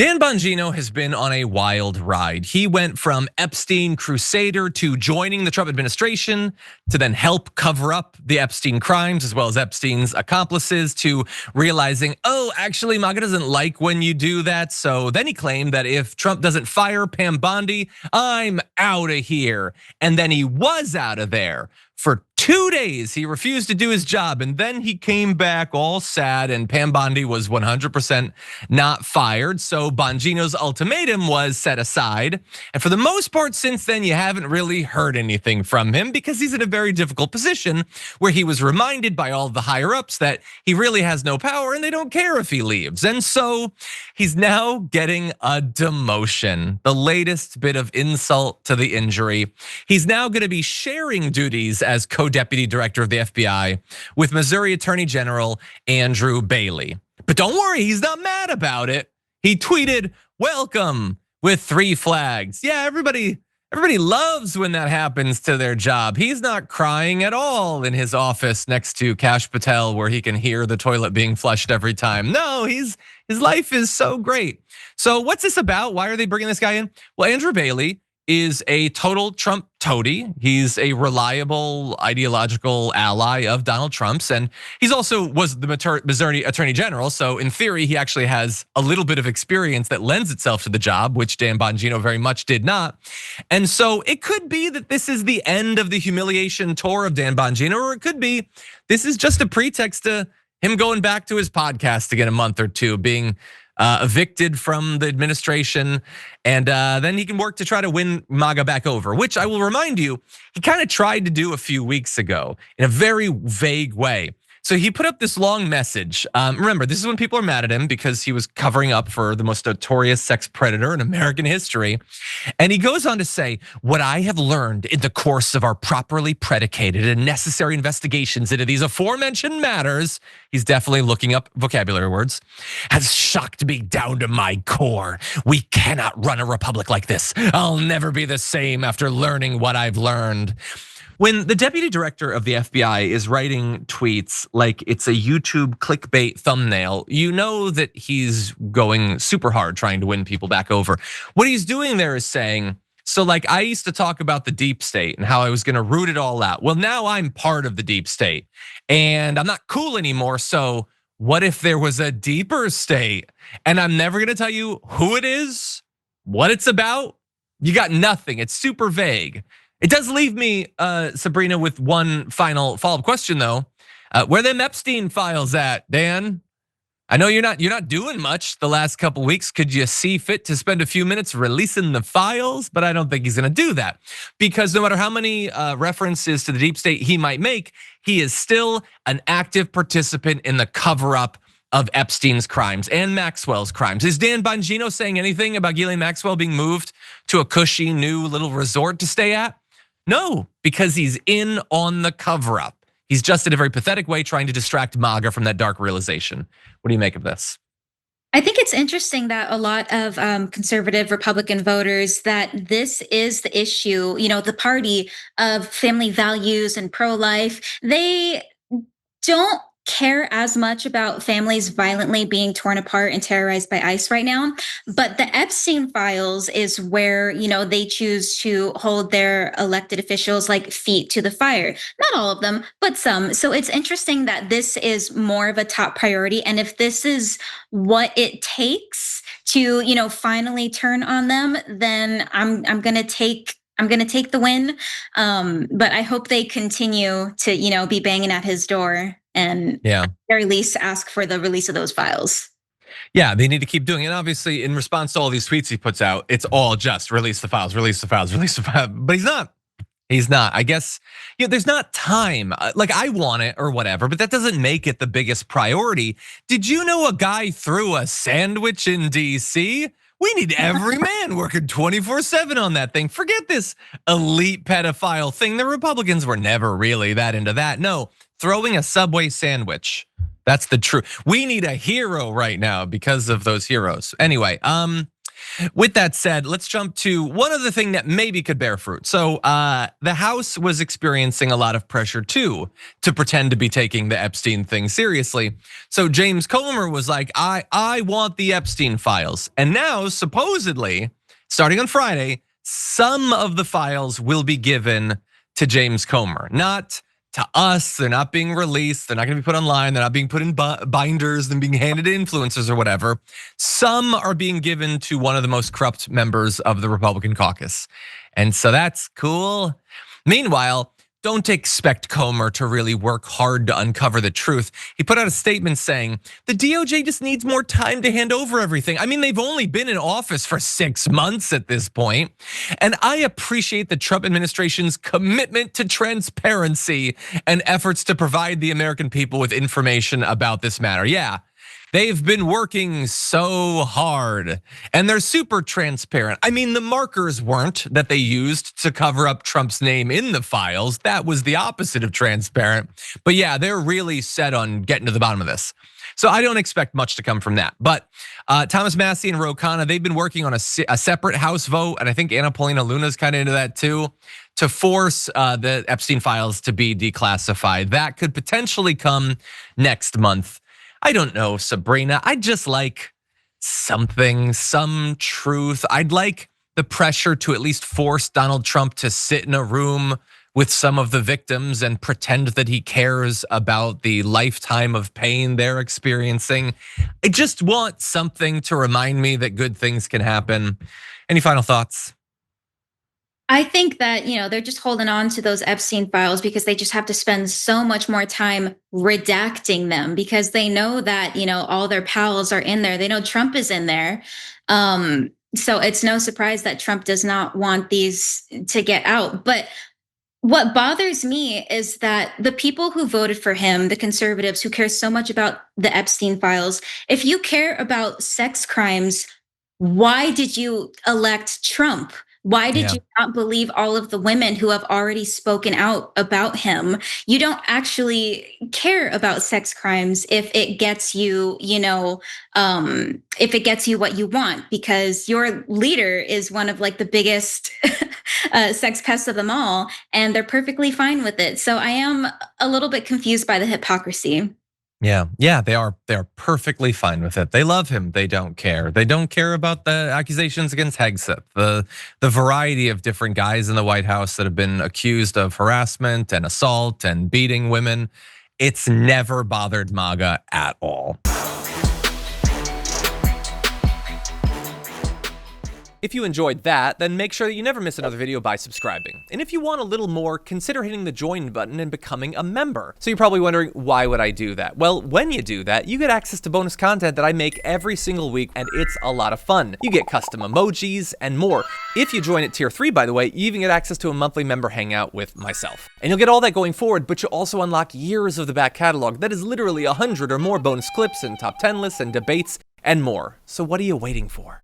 Dan Bongino has been on a wild ride. He went from Epstein crusader to joining the Trump administration to then help cover up the Epstein crimes as well as Epstein's accomplices to realizing, oh, actually MAGA doesn't like when you do that. So then he claimed that if Trump doesn't fire Pam Bondi, I'm out of here. And then he was out of there. For 2 days, he refused to do his job, and then he came back all sad, and Pam Bondi was 100% not fired. So Bongino's ultimatum was set aside. And for the most part, since then, you haven't really heard anything from him because he's in a very difficult position where he was reminded by all the higher ups that he really has no power and they don't care if he leaves. And so he's now getting a demotion, the latest bit of insult to the injury. He's now gonna be sharing duties as co-deputy director of the FBI with Missouri Attorney General Andrew Bailey. But don't worry, he's not mad about it. He tweeted, "Welcome," with 3 flags. Yeah, everybody loves when that happens to their job. He's not crying at all in his office next to Kash Patel where he can hear the toilet being flushed every time. No, his life is so great. So what's this about? Why are they bringing this guy in? Well, Andrew Bailey is a total Trump toady. He's a reliable ideological ally of Donald Trump's, and he's also was the Missouri Attorney General. So in theory, he actually has a little bit of experience that lends itself to the job, which Dan Bongino very much did not. And so it could be that this is the end of the humiliation tour of Dan Bongino, or it could be this is just a pretext to him going back to his podcast again a month or two, being evicted from the administration, and then he can work to try to win MAGA back over, which I will remind you, he kind of tried to do a few weeks ago in a very vague way. So he put up this long message. Remember, this is when people are mad at him because he was covering up for the most notorious sex predator in American history. And he goes on to say, "What I have learned in the course of our properly predicated and necessary investigations into these aforementioned matters," he's definitely looking up vocabulary words, "has shocked me down to my core. We cannot run a republic like this. I'll never be the same after learning what I've learned." When the deputy director of the FBI is writing tweets like it's a YouTube clickbait thumbnail, you know that he's going super hard trying to win people back over. What he's doing there is saying, so like I used to talk about the deep state and how I was gonna root it all out. Well, now I'm part of the deep state and I'm not cool anymore. So what if there was a deeper state? And I'm never gonna tell you who it is, what it's about. You got nothing, it's super vague. It does leave me, Sabrina, with one final follow-up question though. Where them Epstein files at, Dan? I know you're not doing much the last couple weeks. Could you see fit to spend a few minutes releasing the files? But I don't think he's gonna do that because no matter how many references to the deep state he might make, he is still an active participant in the cover-up of Epstein's crimes and Maxwell's crimes. Is Dan Bongino saying anything about Ghislaine Maxwell being moved to a cushy new little resort to stay at? No, because he's in on the cover up. He's just in a very pathetic way trying to distract MAGA from that dark realization. What do you make of this? I think it's interesting that a lot of conservative Republican voters that this is the issue, the party of family values and pro-life. They don't care as much about families violently being torn apart and terrorized by ICE right now. But the Epstein Files is where, they choose to hold their elected officials like feet to the fire. Not all of them, but some. So it's interesting that this is more of a top priority. And if this is what it takes to, finally turn on them, then I'm gonna take the win. But I hope they continue to, be banging at his door and at the very least ask for the release of those files. Yeah, they need to keep doing it. And obviously, in response to all these tweets he puts out, it's all just release the files, release the files, release the files. But he's not. He's not. I guess there's not time. Like I want it or whatever, but that doesn't make it the biggest priority. Did you know a guy threw a sandwich in DC? We need every man working 24/7 on that thing. Forget this elite pedophile thing. The Republicans were never really that into that. No, throwing a Subway sandwich. That's the truth. We need a hero right now because of those heroes. Anyway, With that said, let's jump to one other thing that maybe could bear fruit. So the House was experiencing a lot of pressure too to pretend to be taking the Epstein thing seriously. So James Comer was like, I want the Epstein files. And now supposedly, starting on Friday, some of the files will be given to James Comer, not to us. They're not being released. They're not going to be put online. They're not being put in binders and being handed to influencers or whatever. Some are being given to one of the most corrupt members of the Republican caucus. And so that's cool. Meanwhile, don't expect Comer to really work hard to uncover the truth. He put out a statement saying, the DOJ just needs more time to hand over everything. I mean, they've only been in office for 6 months at this point. And I appreciate the Trump administration's commitment to transparency and efforts to provide the American people with information about this matter. Yeah. They've been working so hard and they're super transparent. I mean, the markers weren't that they used to cover up Trump's name in the files. That was the opposite of transparent. But yeah, they're really set on getting to the bottom of this. So I don't expect much to come from that. But Thomas Massie and Ro Khanna, they've been working on a separate House vote. And I think Anna Paulina Luna's kind of into that too, to force the Epstein files to be declassified. That could potentially come next month. I don't know, Sabrina. I'd just like something, some truth. I'd like the pressure to at least force Donald Trump to sit in a room with some of the victims and pretend that he cares about the lifetime of pain they're experiencing. I just want something to remind me that good things can happen. Any final thoughts? I think that, they're just holding on to those Epstein files because they just have to spend so much more time redacting them because they know that, all their pals are in there. They know Trump is in there. So it's no surprise that Trump does not want these to get out. But what bothers me is that the people who voted for him, the conservatives who care so much about the Epstein files, if you care about sex crimes, why did you elect Trump? Why did Yeah. you not believe all of the women who have already spoken out about him? You don't actually care about sex crimes if it gets you, if it gets you what you want, because your leader is one of like the biggest sex pests of them all, and they're perfectly fine with it. So I am a little bit confused by the hypocrisy. Yeah, they are. They're perfectly fine with it. They love him. They don't care. They don't care about the accusations against Hegseth, the variety of different guys in the White House that have been accused of harassment and assault and beating women. It's never bothered MAGA at all. If you enjoyed that, then make sure that you never miss another video by subscribing. And if you want a little more, consider hitting the join button and becoming a member. So you're probably wondering, why would I do that? Well, when you do that, you get access to bonus content that I make every single week, and it's a lot of fun. You get custom emojis and more. If you join at tier 3, by the way, you even get access to a monthly member hangout with myself. And you'll get all that going forward, but you'll also unlock years of the back catalog that is literally 100 or more bonus clips and top 10 lists and debates and more. So what are you waiting for?